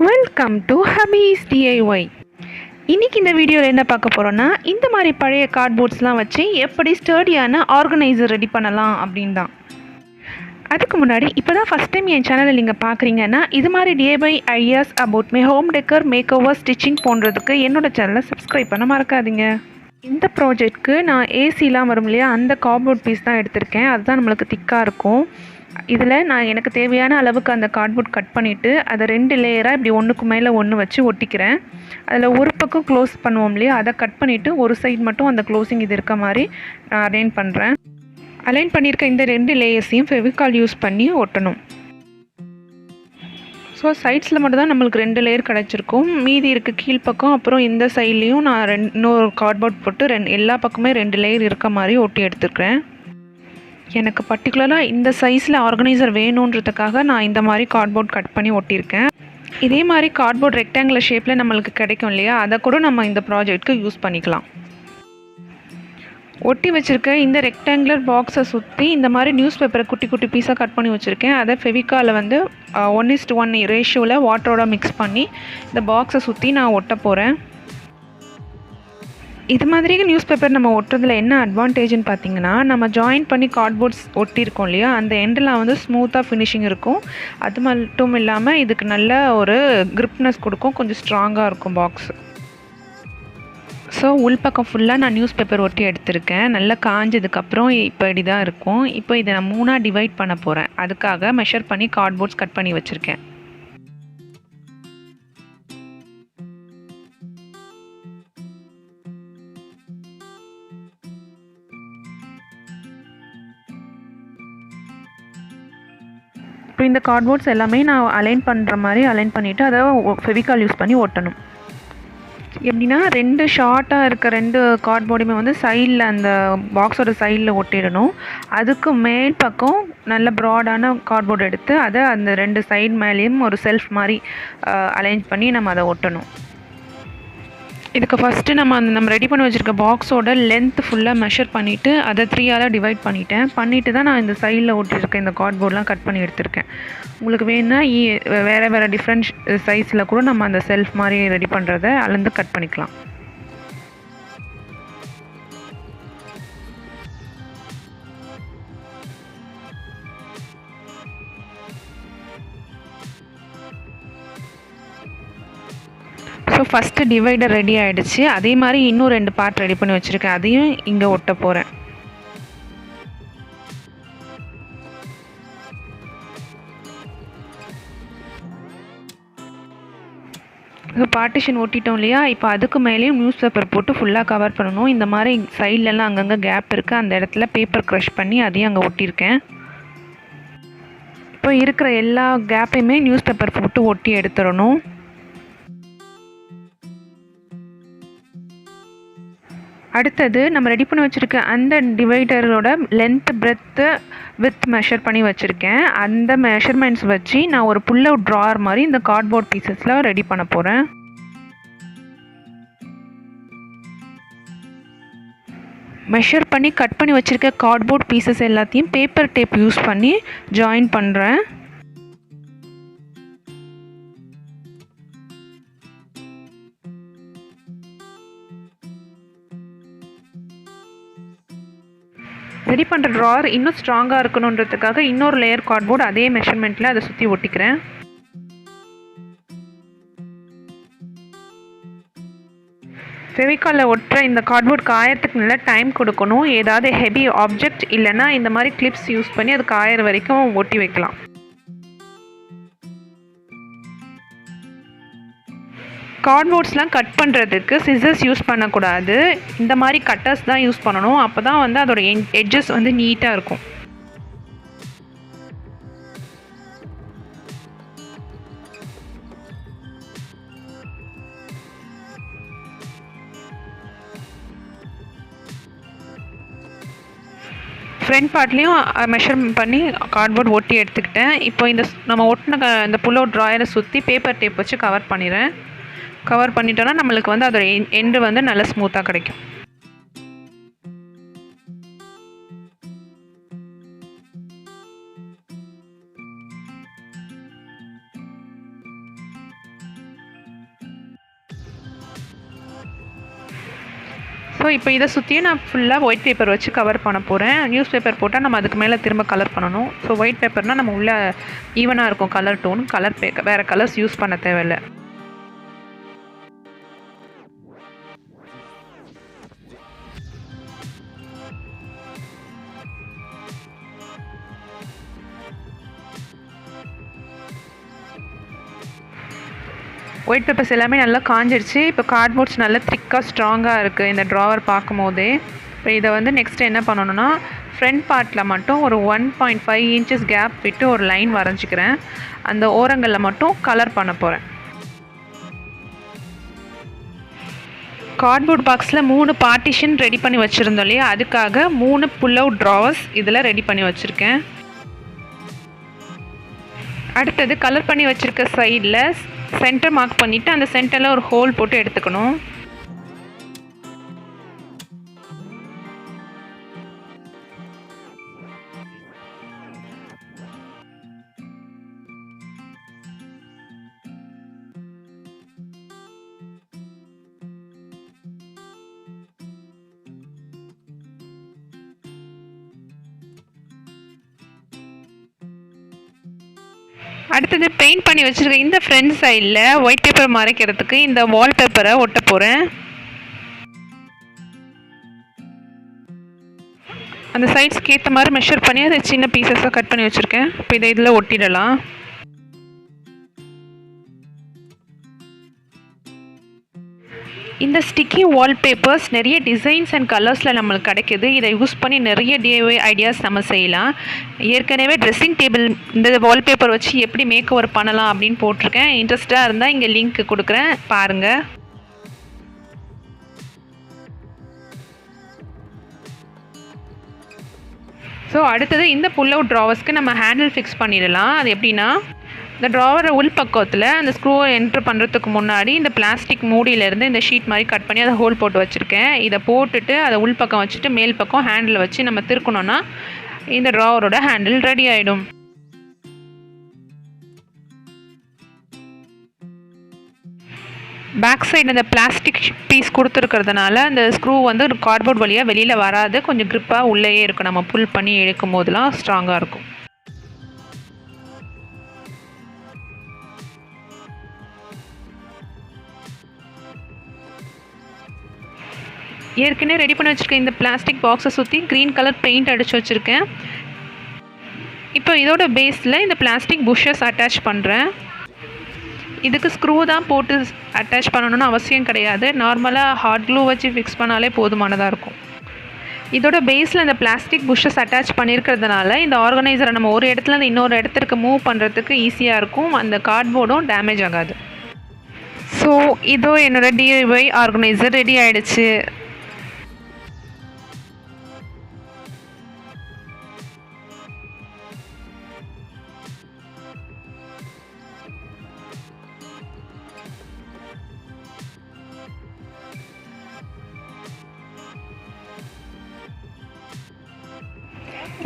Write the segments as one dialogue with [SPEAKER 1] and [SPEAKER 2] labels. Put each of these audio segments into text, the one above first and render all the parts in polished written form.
[SPEAKER 1] Welcome to Hafiz DIY. இன்றைக்கி இந்த வீடியோவில் என்ன பார்க்க போகிறோன்னா, இந்த மாதிரி பழைய கார்ட்போர்ட்ஸ்லாம் வச்சு எப்படி ஸ்டர்டியான ஆர்கனைசர் ரெடி பண்ணலாம் அப்படின்னு தான். அதுக்கு முன்னாடி இப்போ தான் ஃபஸ்ட் டைம் என் சேனலை நீங்கள் பார்க்குறீங்கன்னா, இது மாதிரி DIY ideas about my home decor, makeover, stitching போன்றதுக்கு என்னோடய சேனலை சப்ஸ்கிரைப் பண்ண மறக்காதீங்க. இந்த ப்ராஜெக்ட்க்கு நான் ஏசிலாம் வரும் இல்லையா, அந்த கார்ட்போர்ட் பீஸ் தான் எடுத்திருக்கேன். அதுதான் நம்மளுக்கு திக்காக இருக்கும். இதில் நான் எனக்கு தேவையான அளவுக்கு அந்த கார்ட்போர்ட் கட் பண்ணிவிட்டு அதை 2 லேயராக இப்படி ஒன்றுக்கு மேலே ஒன்று வச்சு ஒட்டிக்கிறேன். அதில் ஒரு பக்கம் க்ளோஸ் பண்ணுவோம் இல்லையா, அதை கட் பண்ணிவிட்டு ஒரு சைடு மட்டும் அந்த க்ளோசிங் இது இருக்க மாதிரி நான் அலைன் பண்ணுறேன். அலைன் பண்ணியிருக்க இந்த 2 லேயர்ஸையும் ஃபெவிகால் யூஸ் பண்ணி ஒட்டணும். ஸோ சைட்ஸில் மட்டும் தான் நம்மளுக்கு 2 லேயர் கிடச்சிருக்கும். மீதி இருக்க கீழ்ப்பக்கம் அப்புறம் இந்த சைட்லேயும் நான் இன்னொரு கார்ட்போர்ட் போட்டு எல்லா பக்கமே 2 லேயர் இருக்க மாதிரி ஒட்டி எடுத்துக்கிறேன். எனக்கு பர்டிகுலராக இந்த சைஸில் ஆர்கனைசர் வேணுன்றதுக்காக நான் இந்த மாதிரி கார்ட்போர்ட் கட் பண்ணி ஒட்டியிருக்கேன். இதே மாதிரி கார்ட்போர்ட் ரெக்டாங்குலர் ஷேப்பில் நம்மளுக்கு கிடைக்கும் இல்லையா, அதை கூட நம்ம இந்த ப்ராஜெக்ட்க்கு யூஸ் பண்ணிக்கலாம். ஒட்டி வச்சுருக்க இந்த ரெக்டாங்குலர் பாக்ஸை சுற்றி இந்த மாதிரி நியூஸ் பேப்பரை குட்டி குட்டி பீஸாக கட் பண்ணி வச்சுருக்கேன். அதை ஃபெவிகாலில் வந்து 1:1 ரேஷியோவில் வாட்டரோட மிக்ஸ் பண்ணி இந்த பாக்ஸை சுற்றி நான் ஒட்ட போகிறேன். இது மாதிரி நியூஸ் பேப்பர் நம்ம ஒட்டுறதுல என்ன அட்வான்டேஜ்னு பார்த்தீங்கன்னா, நம்ம ஜாயின் பண்ணி கார்ட்போர்ட்ஸ் ஒட்டியிருக்கோம் இல்லையா, அந்த எண்டில் வந்து ஸ்மூத்தாக ஃபினிஷிங் இருக்கும். அது மட்டும் இல்லாமல் இதுக்கு நல்ல ஒரு கிரிப்னஸ் கொடுக்கும், கொஞ்சம் ஸ்ட்ராங்காக இருக்கும் பாக்ஸ். ஸோ உள்பக்கம் ஃபுல்லாக நான் நியூஸ் பேப்பர் ஒட்டி எடுத்திருக்கேன். நல்லா காஞ்சதுக்கப்புறம் இப்படி தான் இருக்கும். இப்போ இதை நான் 3ஆக டிவைட் பண்ண போகிறேன். அதுக்காக மெஷர் பண்ணி கார்ட்போர்ட்ஸ் கட் பண்ணி வச்சுருக்கேன். இப்போ இந்த கார்ட்போர்ட்ஸ் எல்லாமே நான் அலைன் பண்ணுற மாதிரி அலைன் பண்ணிவிட்டு அதை ஃபெவிகால் யூஸ் பண்ணி ஒட்டணும். எப்படின்னா 2 ஷார்ட்டாக இருக்க 2 கார்ட்போர்டுமே வந்து சைடில் அந்த பாக்ஸோட சைடில் ஒட்டிடணும். அதுக்கு மேல் பக்கம் நல்ல ப்ராடான கார்ட்போர்டு எடுத்து அதை அந்த 2 சைடு மேலேயும் ஒரு செல்ஃப் மாதிரி அலைன் பண்ணி நம்ம அதை ஒட்டணும். இதுக்கு ஃபஸ்ட்டு நம்ம ரெடி பண்ணி வச்சுருக்க பாக்ஸோட லென்த் ஃபுல்லாக மெஷர் பண்ணிவிட்டு அதை 3ஆல் டிவைட் பண்ணிவிட்டு தான் நான் இந்த சைடில் ஒட்டியிருக்கேன் இந்த கார்ட்போர்ட்லாம் கட் பண்ணி எடுத்திருக்கேன். உங்களுக்கு வேணுன்னா வேறு டிஃப்ரெண்ட் சைஸில் கூட நம்ம அந்த செல்ஃப் மாதிரி ரெடி பண்ணுறதை அளந்து கட் பண்ணிக்கலாம். ஸோ ஃபஸ்ட்டு டிவைடர் ரெடி ஆகிடுச்சு. அதே மாதிரி இன்னும் 2 பார்ட் ரெடி பண்ணி வச்சுருக்கேன். அதையும் இங்கே ஒட்ட போகிறேன். ஸோ பார்ட்டிஷன் ஒட்டிட்டோம் இல்லையா, இப்போ அதுக்கு மேலேயும் நியூஸ் பேப்பர் போட்டு ஃபுல்லாக கவர் பண்ணணும். இந்த மாதிரி சைட்லலாம் அங்கங்கே கேப் இருக்குது, அந்த இடத்துல பேப்பர் க்ரஷ் பண்ணி அதையும் அங்கே ஒட்டியிருக்கேன். இப்போ இருக்கிற எல்லா கேப்பையுமே நியூஸ் பேப்பர் போட்டு ஒட்டி எடுத்துடணும். அடுத்தது நம்ம ரெடி பண்ணி வச்சுருக்க அந்த டிவைடரோட லென்த், பிரெத்து, வித் மெஷர் பண்ணி வச்சுருக்கேன். அந்த மெஷர்மெண்ட்ஸ் வச்சு நான் ஒரு புல் அவுட் ட்ராயர் மாதிரி இந்த கார்ட்போர்ட் பீசஸில் ரெடி பண்ண போகிறேன். மெஷர் பண்ணி கட் பண்ணி வச்சுருக்க கார்ட்போர்ட் பீசஸ் எல்லாத்தையும் பேப்பர் டேப் யூஸ் பண்ணி ஜாயின் பண்ணுறேன். ரெடி பண்ணுற ட்ராயர் இன்னும் ஸ்ட்ராங்காக இருக்கணுன்றதுக்காக இன்னொரு லேயர் கார்ட்போர்டு அதே மெஷர்மெண்ட்டில் அதை சுற்றி ஒட்டிக்கிறேன். ஃபெவிகாலில் ஒட்டுற இந்த கார்ட்போர்ட் காயறதுக்கு நல்லா டைம் கொடுக்கணும். ஏதாவது ஹெவி ஆப்ஜெக்ட் இல்லைன்னா இந்த மாதிரி கிளிப்ஸ் யூஸ் பண்ணி அது காயற வரைக்கும் ஒட்டி வைக்கலாம். கார்ட்போர்ட்ஸ்லாம் கட் பண்ணுறதுக்கு சிசர்ஸ் யூஸ் பண்ணக்கூடாது. இந்த மாதிரி கட்டர்ஸ் தான் யூஸ் பண்ணணும். அப்போ தான் வந்து அதோட எட்ஜஸ் வந்து நீட்டாக இருக்கும். ஃப்ரண்ட் பார்ட்லேயும் மெஷர் பண்ணி கார்ட்போர்ட் ஒட்டி எடுத்துக்கிட்டேன். இப்போ நம்ம ஒட்டின இந்த புல் அவுட் ட்ராயரை சுற்றி பேப்பர் டேப் வச்சு கவர் பண்ணிடுறேன். கவர் பண்ணிட்டோன்னா நம்மளுக்கு வந்து அதோட எண்டு வந்து நல்லா ஸ்மூத்தாக கிடைக்கும். ஸோ இப்போ இதை சுற்றியும் நான் ஃபுல்லாக ஒயிட் பேப்பர் வச்சு கவர் பண்ண போகிறேன். நியூஸ் பேப்பர் போட்டால் நம்ம அதுக்கு மேலே திரும்ப கலர் பண்ணணும். ஸோ ஒயிட் பேப்பர்னால் நம்ம உள்ளே ஈவனாக இருக்கும் கலர் டோன், வேறு கலர்ஸ் யூஸ் பண்ண தேவையில்லை. ஒயிட் பேப்பர்ஸ் எல்லாமே நல்லா காஞ்சிடுச்சு. இப்போ கார்ட்போர்ட்ஸ் நல்லா திக்காக ஸ்ட்ராங்காக இருக்குது இந்த ட்ராவர் பார்க்கும் போதே. இப்போ இதை வந்து நெக்ஸ்ட் என்ன பண்ணணுன்னா, ஃப்ரண்ட் பார்ட்டில் மட்டும் ஒரு 1.5 இன்ச்சஸ் கேப் விட்டு ஒரு லைன் வரைஞ்சிக்கிறேன். அந்த ஓரங்களில் மட்டும் கலர் பண்ண போகிறேன். கார்ட்போர்ட் பாக்ஸில் 3 பார்ட்டிஷன் ரெடி பண்ணி வச்சுருந்தோம் இல்லையா, அதுக்காக 3 புல் அவுட் ட்ராவர்ஸ் இதில் ரெடி பண்ணி வச்சுருக்கேன். அடுத்தது கலர் பண்ணி வச்சுருக்க சைடில் சென்டர் மார்க் பண்ணிவிட்டு அந்த சென்டரில் ஒரு ஹோல் போட்டு எடுத்துக்கணும். அடுத்தது பெயிண்ட் பண்ணி வச்சுருக்க இந்த ஃப்ரண்ட் சைடில் ஒயிட் பேப்பர் மறைக்கிறதுக்கு இந்த வால்பேப்பரை ஒட்ட போகிறேன். அந்த சைட்ஸ்க்கு ஏற்ற மாதிரி மெஷர் பண்ணி அதை சின்ன பீசஸாக கட் பண்ணி வச்சுருக்கேன். இப்போ இதை இதில் ஒட்டிடலாம். இந்த ஸ்டிக்கி வால்பேப்பர்ஸ் நிறைய டிசைன்ஸ் அண்ட் கலர்ஸில் நம்மளுக்கு கிடைக்கிது. இதை யூஸ் பண்ணி நிறைய DIY ஐடியாஸ் நம்ம செய்யலாம். ஏற்கனவே ட்ரெஸ்ஸிங் டேபிள் இந்த வால்பேப்பர் வச்சு எப்படி மேக் ஓவர் பண்ணலாம் அப்படின்னு போட்டிருக்கேன். இன்ட்ரெஸ்டாக இருந்தால் இங்கே லிங்க் கொடுக்குறேன், பாருங்கள். ஸோ அடுத்தது இந்த புல் அவுட் ட்ராவர்ஸ்க்கு நம்ம ஹேண்டில் ஃபிக்ஸ் பண்ணிடலாம். அது எப்படின்னா, இந்த ட்ராவரை உள் பக்கத்தில் அந்த ஸ்க்ரூவை என்ட்ரு பண்ணுறதுக்கு முன்னாடி இந்த பிளாஸ்டிக் மூடியிலேருந்து இந்த ஷீட் மாதிரி கட் பண்ணி அதை ஹோல் போட்டு வச்சுருக்கேன். இதை போட்டுட்டு அதை உள் பக்கம் வச்சுட்டு மேல் பக்கம் ஹேண்டில் வச்சு நம்ம திருக்கணுன்னா இந்த ட்ராவரோட ஹேண்டில் ரெடி ஆகிடும். பேக் சைடு இந்த பிளாஸ்டிக் பீஸ் கொடுத்துருக்கிறதுனால அந்த ஸ்க்ரூ வந்து கார்ட்போர்ட் வழியாக வெளியில் வராது. கொஞ்சம் க்ரிப்பாக உள்ளேயே இருக்கும். நம்ம புல் பண்ணி இழுக்கும் போதெல்லாம் ஸ்ட்ராங்காக இருக்கும். ஏற்கனவே ரெடி பண்ணி வச்சுருக்கேன் இந்த பிளாஸ்டிக் பாக்ஸை சுற்றி க்ரீன் கலர் பெயிண்ட் அடித்து வச்சுருக்கேன். இப்போ இதோட பேஸில் இந்த பிளாஸ்டிக் புஷ்ஷஸ் அட்டாச் பண்ணுறேன். இதுக்கு ஸ்க்ரூ தான் போட்டு அட்டாச் பண்ணணும்னு அவசியம் கிடையாது. நார்மலாக ஹாட் க்ளூ வச்சு ஃபிக்ஸ் பண்ணாலே போதுமானதாக இருக்கும். இதோட பேஸில் இந்த பிளாஸ்டிக் புஷ்ஷஸ் அட்டாச் பண்ணியிருக்கிறதுனால இந்த ஆர்கனைசரை நம்ம ஒரு இடத்துலேருந்து இன்னொரு இடத்துக்கு மூவ் பண்ணுறதுக்கு ஈஸியாக இருக்கும். அந்த கார்ட்போர்டும் டேமேஜ் ஆகாது. ஸோ இதோ என்னோடய DIY ஆர்கனைசர் ரெடி ஆகிடுச்சு.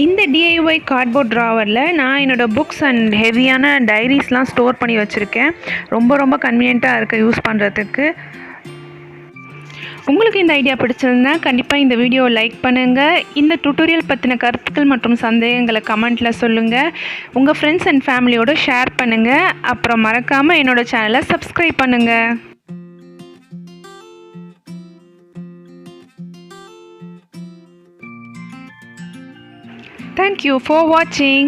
[SPEAKER 1] இந்த DIY கார்ட்போர்ட் ட்ராவரில் நான் என்னோடய புக்ஸ் அண்ட் ஹெவியான டைரிஸ்லாம் ஸ்டோர் பண்ணி வச்சுருக்கேன். ரொம்ப கன்வீனியண்ட்டாக இருக்குது யூஸ் பண்ணுறதுக்கு. உங்களுக்கு இந்த ஐடியா பிடிச்சிருந்தா கண்டிப்பாக இந்த வீடியோவை லைக் பண்ணுங்கள். இந்த டியூட்டோரியல் பற்றின கருத்துக்கள் மற்றும் சந்தேகங்களை கமெண்ட்டில் சொல்லுங்கள். உங்கள் ஃப்ரெண்ட்ஸ் அண்ட் ஃபேமிலியோடு ஷேர் பண்ணுங்கள். அப்புறம் மறக்காமல் என்னோடய சேனலை சப்ஸ்கிரைப் பண்ணுங்கள். Thank you for watching.